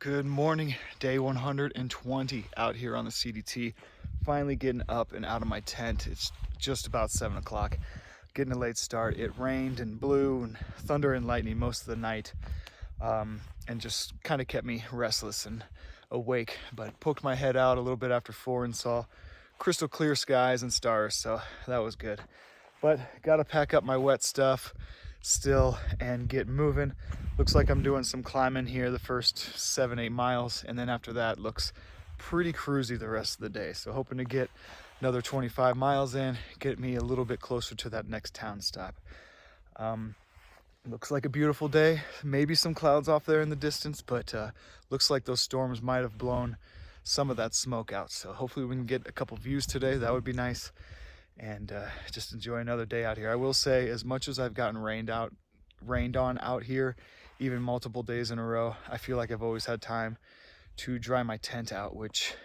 Good morning, day 120 out here on the CDT. Finally getting up and out of my tent. It's just about 7 o'clock. Getting a late start. It rained and blew and thunder and lightning most of the night, and just kind of kept me restless and awake. But poked my head out a little bit after 4 and saw crystal clear skies and stars, so that was good. But gotta pack up my wet stuff still and get moving. Looks like I'm doing some climbing here the first 7-8 miles, and then after that looks pretty cruisy the rest of the day. So hoping to get another 25 miles in, get me a little bit closer to that next town stop. Looks like a beautiful day. Maybe some clouds off there in the distance, but looks like those storms might have blown some of that smoke out. So hopefully we can get a couple views today. That would be nice. And just enjoy another day out here. I will say, as much as I've gotten rained on out here, even multiple days in a row, I feel like I've always had time to dry my tent out, which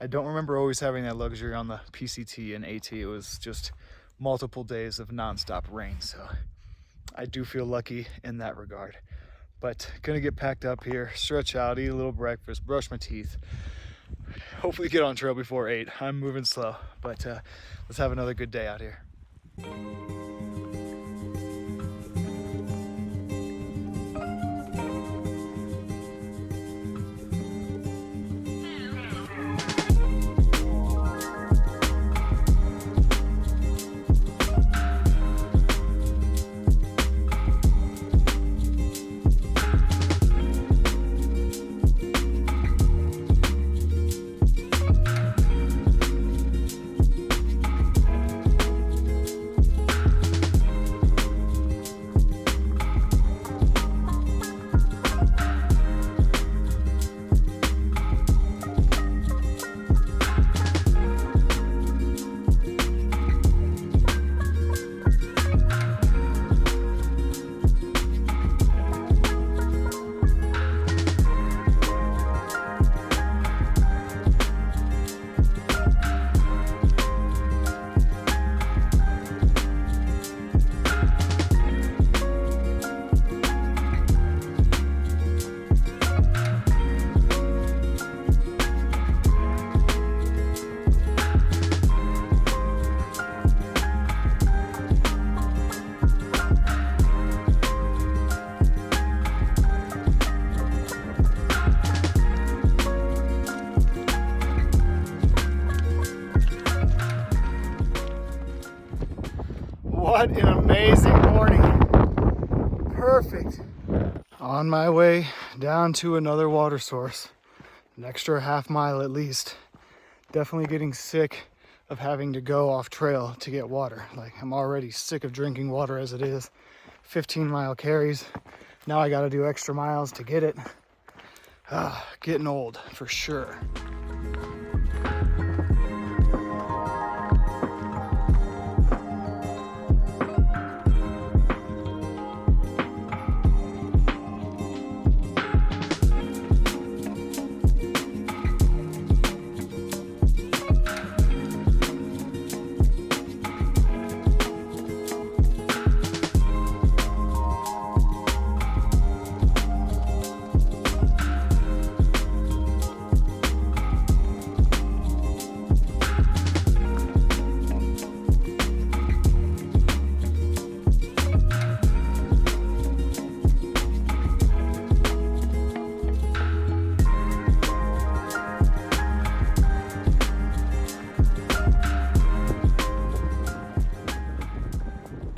I don't remember always having that luxury on the PCT and AT. It was just multiple days of nonstop rain, so I do feel lucky in that regard. But gonna get packed up here, stretch out, eat a little breakfast, brush my teeth, hopefully get on trail before 8. I'm moving slow, but let's have another good day out here. What an amazing morning. Perfect. On my way down to another water source. An extra half mile at least. Definitely getting sick of having to go off trail to get water. Like, I'm already sick of drinking water as it is. 15-mile carries. Now I gotta do extra miles to get it. Getting old for sure.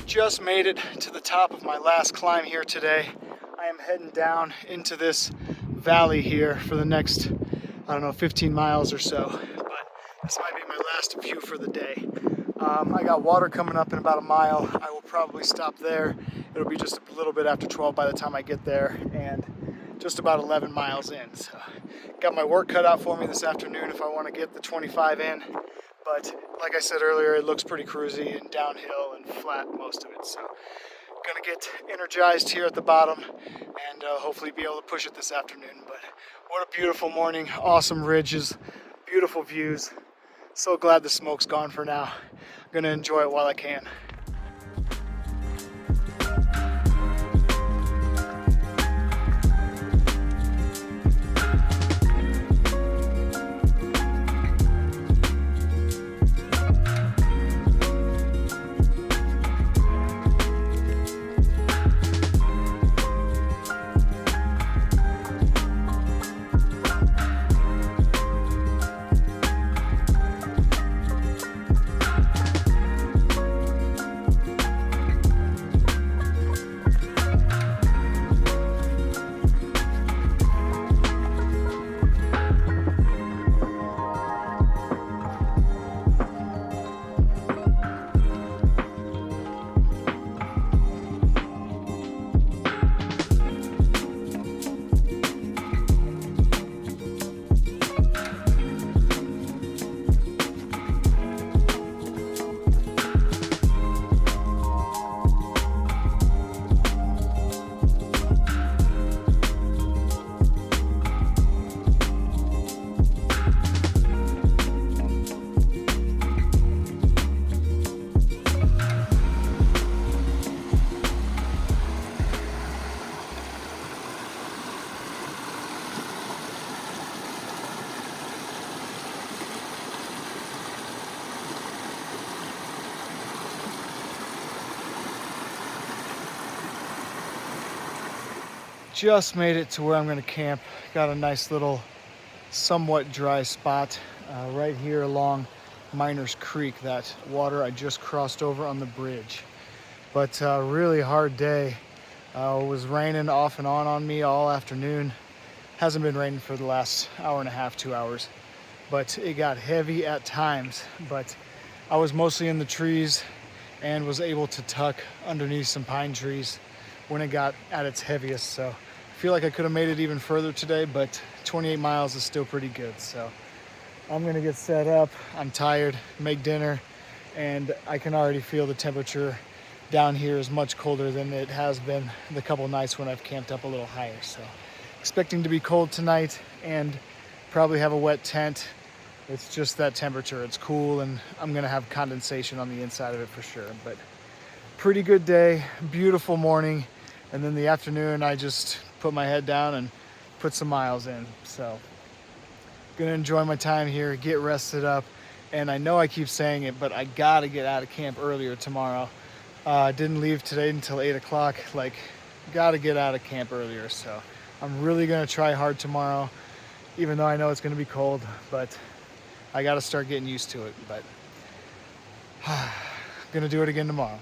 Just made it to the top of my last climb here today. I am heading down into this valley here for the next, 15 miles or so. But this might be my last view for the day. I got water coming up in about a mile. I will probably stop there. It'll be just a little bit after 12 by the time I get there, and just about 11 miles in. So got my work cut out for me this afternoon if I want to get the 25 in. But like I said earlier, it looks pretty cruisy and downhill and flat, most of it. So gonna get energized here at the bottom and hopefully be able to push it this afternoon. But what a beautiful morning, awesome ridges, beautiful views. So glad the smoke's gone for now. I'm gonna enjoy it while I can. just made it to where I'm gonna camp. Got a nice little somewhat dry spot right here along Miners Creek, that water I just crossed over on the bridge. But really hard day. It was raining off and on me all afternoon. Hasn't been raining for the last hour and a half, 2 hours, but it got heavy at times. But I was mostly in the trees and was able to tuck underneath some pine trees when it got at its heaviest. So I feel like I could have made it even further today, but 28 miles is still pretty good. So I'm gonna get set up. I'm tired, make dinner, and I can already feel the temperature down here is much colder than it has been the couple nights when I've camped up a little higher. So expecting to be cold tonight and probably have a wet tent. It's just that temperature, it's cool, and I'm gonna have condensation on the inside of it for sure. But pretty good day, beautiful morning. And then the afternoon, I just put my head down and put some miles in. So gonna enjoy my time here, get rested up. And I know I keep saying it, but I gotta get out of camp earlier tomorrow. Didn't leave today until 8 o'clock. Like, gotta get out of camp earlier. So I'm really gonna try hard tomorrow, even though I know it's gonna be cold, but I gotta start getting used to it. But gonna do it again tomorrow.